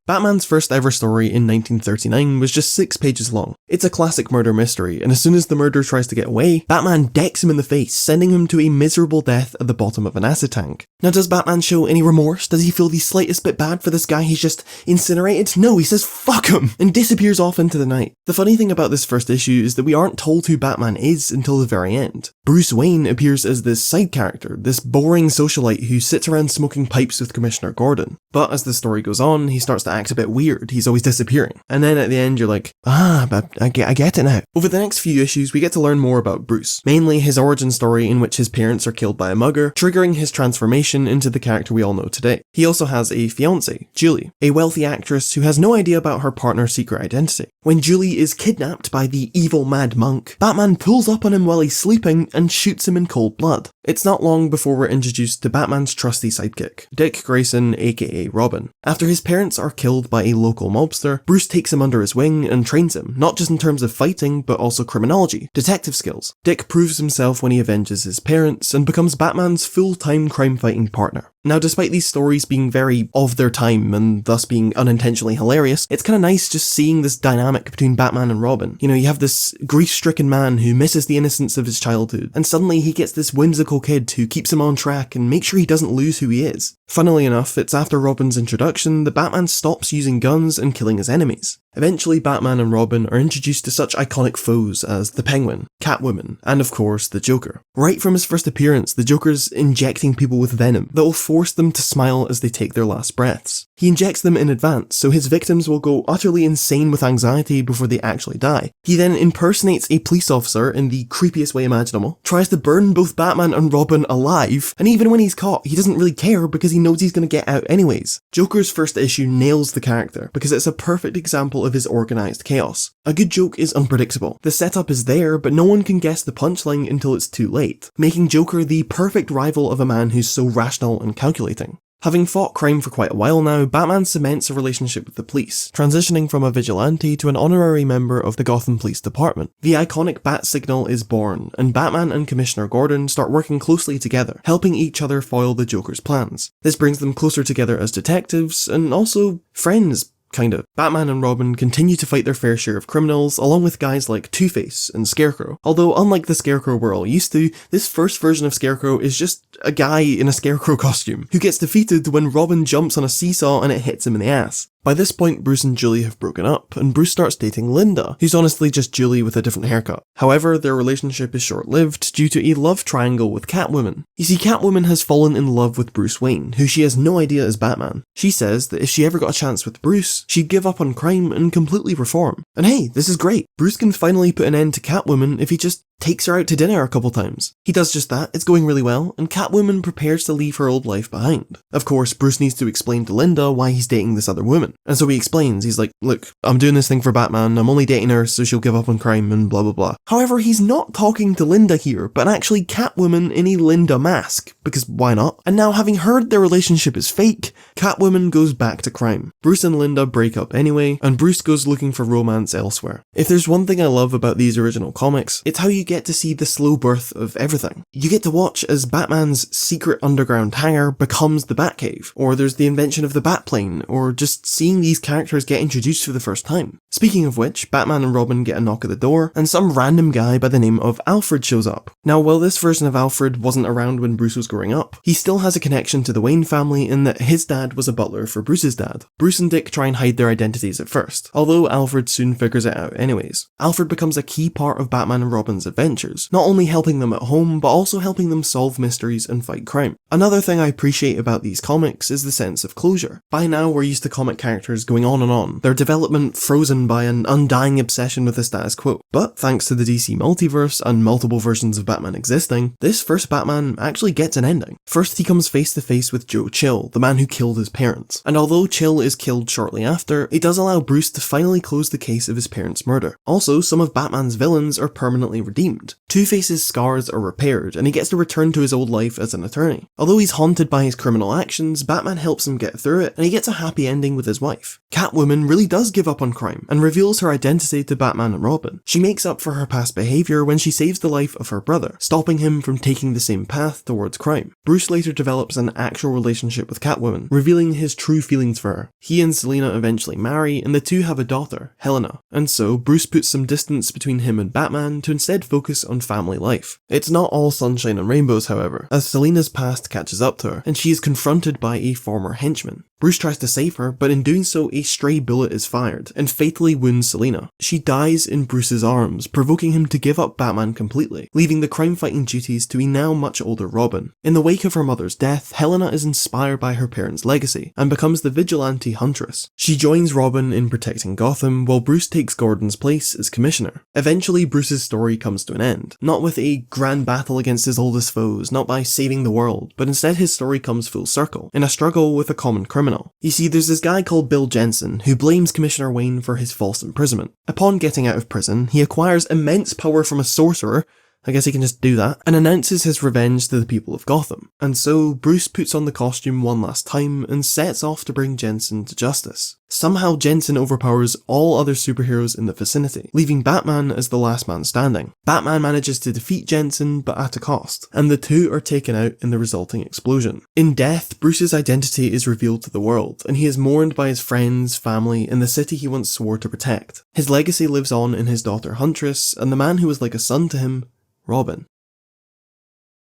Batman's first ever story in 1939 was just 6 pages long. It's a classic murder mystery, and as soon as the murderer tries to get away, Batman decks him in the face, sending him to a miserable death at the bottom of an acid tank. Now, does Batman show any remorse? Does he feel the slightest bit bad for this guy he's just incinerated? No, he says fuck him, and disappears off into the night. The funny thing about this first issue is that we aren't told who Batman is until the very end. Bruce Wayne appears as this side character, this boring socialite who sits around smoking pipes with Commissioner Gordon. But as the story goes on, he starts to act a bit weird, he's always disappearing. And then at the end you're like, but I get it now. Over the next few issues we get to learn more about Bruce, mainly his origin story in which his parents are killed by a mugger, triggering his transformation into the character we all know today. He also has a fiancée, Julie, a wealthy actress who has no idea about her partner's secret identity. When Julie is kidnapped by the evil mad monk, Batman pulls up on him while he's sleeping and shoots him in cold blood. It's not long before we're introduced to Batman's trusty sidekick, Dick Grayson aka Robin. After his parents are killed by a local mobster, Bruce takes him under his wing and trains him, not just in terms of fighting, but also criminology, detective skills. Dick proves himself when he avenges his parents and becomes Batman's full-time crime-fighting partner. Now, despite these stories being very of their time and thus being unintentionally hilarious, it's kind of nice just seeing this dynamic between Batman and Robin. You know, you have this grief-stricken man who misses the innocence of his childhood, and suddenly he gets this whimsical kid who keeps him on track and makes sure he doesn't lose who he is. Funnily enough, it's after Robin's introduction that Batman stops using guns and killing his enemies. Eventually, Batman and Robin are introduced to such iconic foes as the Penguin, Catwoman, and of course, the Joker. Right from his first appearance, the Joker's injecting people with venom that will force them to smile as they take their last breaths. He injects them in advance, so his victims will go utterly insane with anxiety before they actually die. He then impersonates a police officer in the creepiest way imaginable, tries to burn both Batman and Robin alive, and even when he's caught, he doesn't really care because he knows he's going to get out anyways. Joker's first issue nails the character because it's a perfect example of his organised chaos. A good joke is unpredictable. The setup is there, but no one can guess the punchline until it's too late, making Joker the perfect rival of a man who's so rational and calculating. Having fought crime for quite a while now, Batman cements a relationship with the police, transitioning from a vigilante to an honorary member of the Gotham Police Department. The iconic Bat Signal is born, and Batman and Commissioner Gordon start working closely together, helping each other foil the Joker's plans. This brings them closer together as detectives, and also friends, kinda. Batman and Robin continue to fight their fair share of criminals, along with guys like Two-Face and Scarecrow. Although unlike the Scarecrow we're all used to, this first version of Scarecrow is just a guy in a Scarecrow costume, who gets defeated when Robin jumps on a seesaw and it hits him in the ass. By this point, Bruce and Julie have broken up, and Bruce starts dating Linda, who's honestly just Julie with a different haircut. However, their relationship is short-lived due to a love triangle with Catwoman. You see, Catwoman has fallen in love with Bruce Wayne, who she has no idea is Batman. She says that if she ever got a chance with Bruce, she'd give up on crime and completely reform. And hey, this is great. Bruce can finally put an end to Catwoman if he just takes her out to dinner a couple times. He does just that, it's going really well, and Catwoman prepares to leave her old life behind. Of course, Bruce needs to explain to Linda why he's dating this other woman. And so he explains, he's like, look, I'm doing this thing for Batman, I'm only dating her so she'll give up on crime and blah blah blah. However, he's not talking to Linda here, but actually Catwoman in a Linda mask, because why not? And now having heard their relationship is fake, Catwoman goes back to crime. Bruce and Linda break up anyway, and Bruce goes looking for romance elsewhere. If there's one thing I love about these original comics, it's how you get to see the slow birth of everything. You get to watch as Batman's secret underground hangar becomes the Batcave, or there's the invention of the Batplane, or just seeing these characters get introduced for the first time. Speaking of which, Batman and Robin get a knock at the door, and some random guy by the name of Alfred shows up. Now, while this version of Alfred wasn't around when Bruce was growing up, he still has a connection to the Wayne family in that his dad was a butler for Bruce's dad. Bruce and Dick try and hide their identities at first, although Alfred soon figures it out anyways. Alfred becomes a key part of Batman and Robin's adventures, not only helping them at home, but also helping them solve mysteries and fight crime. Another thing I appreciate about these comics is the sense of closure. By now, we're used to comic characters going on and on, their development frozen by an undying obsession with the status quo. But thanks to the DC multiverse and multiple versions of Batman existing, this first Batman actually gets an ending. First, he comes face to face with Joe Chill, the man who killed his parents. And although Chill is killed shortly after, it does allow Bruce to finally close the case of his parents' murder. Also, some of Batman's villains are permanently redeemed. redeemed. Two-Face's scars are repaired, and he gets to return to his old life as an attorney. Although he's haunted by his criminal actions, Batman helps him get through it, and he gets a happy ending with his wife. Catwoman really does give up on crime, and reveals her identity to Batman and Robin. She makes up for her past behaviour when she saves the life of her brother, stopping him from taking the same path towards crime. Bruce later develops an actual relationship with Catwoman, revealing his true feelings for her. He and Selina eventually marry, and the two have a daughter, Helena, and so Bruce puts some distance between him and Batman to instead focus on family life. It's not all sunshine and rainbows, however, as Selina's past catches up to her, and she is confronted by a former henchman. Bruce tries to save her, but in doing so a stray bullet is fired, and fatally wounds Selina. She dies in Bruce's arms, provoking him to give up Batman completely, leaving the crime-fighting duties to a now much older Robin. In the wake of her mother's death, Helena is inspired by her parents' legacy, and becomes the vigilante huntress. She joins Robin in protecting Gotham, while Bruce takes Gordon's place as commissioner. Eventually, Bruce's story comes to an end, not with a grand battle against his oldest foes, not by saving the world, but instead his story comes full circle, in a struggle with a common criminal. You see, there's this guy called Bill Jensen, who blames Commissioner Wayne for his false imprisonment. Upon getting out of prison, he acquires immense power from a sorcerer, I guess he can just do that, and announces his revenge to the people of Gotham. And so, Bruce puts on the costume one last time and sets off to bring Jensen to justice. Somehow Jensen overpowers all other superheroes in the vicinity, leaving Batman as the last man standing. Batman manages to defeat Jensen, but at a cost, and the two are taken out in the resulting explosion. In death, Bruce's identity is revealed to the world, and he is mourned by his friends, family, and the city he once swore to protect. His legacy lives on in his daughter Huntress, and the man who was like a son to him, Robin.